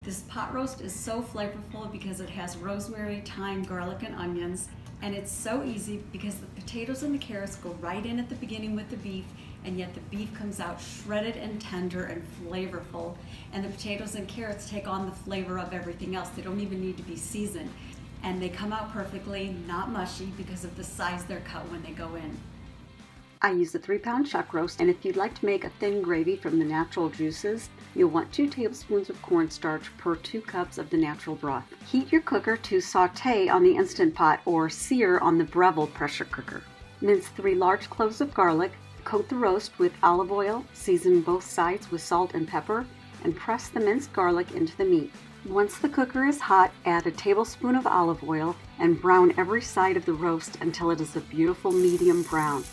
This pot roast is so flavorful because it has rosemary, thyme, garlic, and onions, and it's so easy because the potatoes and the carrots go right in at the beginning with the beef, and yet the beef comes out shredded and tender and flavorful, and the potatoes and carrots take on the flavor of everything else. They don't even need to be seasoned, and they come out perfectly, not mushy because of the size they're cut when they go in. I use a 3-pound chuck roast, and if you'd like to make a thin gravy from the natural juices, you'll want 2 tablespoons of cornstarch per 2 cups of the natural broth. Heat your cooker to saute on the Instant Pot or sear on the Breville pressure cooker. Mince 3 large cloves of garlic, coat the roast with olive oil, season both sides with salt and pepper, and press the minced garlic into the meat. Once the cooker is hot, add a tablespoon of olive oil and brown every side of the roast until it is a beautiful medium brown.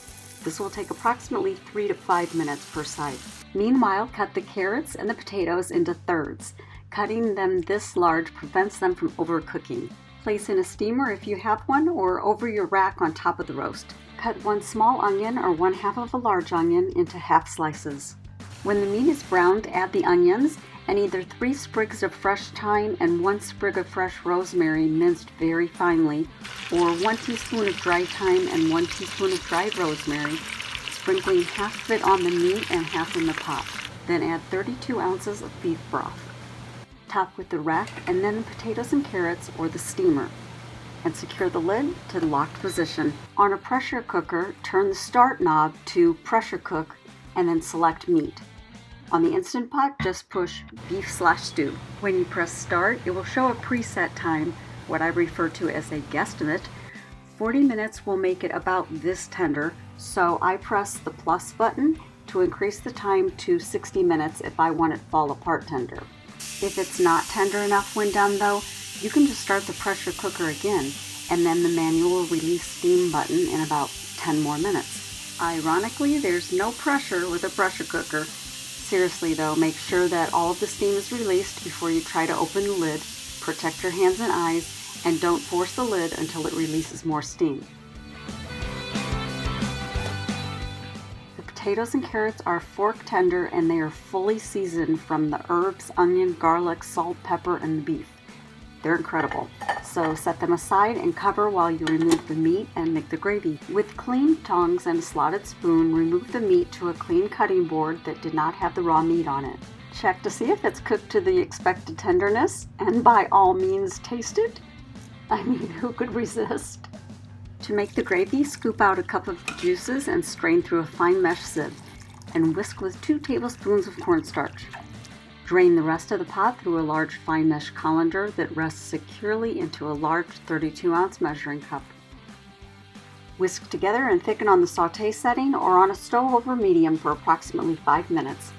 This will take approximately 3 to 5 minutes per side. Meanwhile, cut the carrots and the potatoes into thirds. Cutting them this large prevents them from overcooking. Place in a steamer if you have one, or over your rack on top of the roast. Cut 1 small onion or 1/2 of a large onion into half slices. When the meat is browned, add the onions and either 3 sprigs of fresh thyme and 1 sprig of fresh rosemary minced very finely, or 1 teaspoon of dried thyme and 1 teaspoon of dried rosemary, sprinkling half of it on the meat and half in the pot. Then add 32 ounces of beef broth. Top with the rack and then the potatoes and carrots or the steamer, and secure the lid to the locked position. On a pressure cooker, turn the start knob to pressure cook and then select meat. On the Instant Pot, just push beef/stew. When you press start, it will show a preset time, what I refer to as a guesstimate. 40 minutes will make it about this tender, so I press the plus button to increase the time to 60 minutes if I want it fall apart tender. If it's not tender enough when done though, you can just start the pressure cooker again, and then the manual release steam button in about 10 more minutes. Ironically, there's no pressure with a pressure cooker. Seriously though, make sure that all of the steam is released before you try to open the lid. Protect your hands and eyes, and don't force the lid until it releases more steam. The potatoes and carrots are fork tender and they are fully seasoned from the herbs, onion, garlic, salt, pepper, and the beef. They're incredible. So set them aside and cover while you remove the meat and make the gravy. With clean tongs and a slotted spoon, remove the meat to a clean cutting board that did not have the raw meat on it. Check to see if it's cooked to the expected tenderness, and by all means taste it. I mean, who could resist? To make the gravy, scoop out a cup of the juices and strain through a fine mesh sieve, and whisk with 2 tablespoons of cornstarch. Drain the rest of the pot through a large fine mesh colander that rests securely into a large 32-ounce measuring cup. Whisk together and thicken on the saute setting or on a stove over medium for approximately 5 minutes.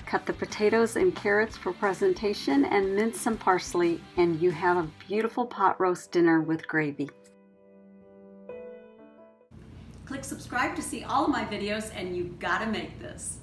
Cut the potatoes and carrots for presentation and mince some parsley, and you have a beautiful pot roast dinner with gravy. Click subscribe to see all of my videos, and you gotta make this.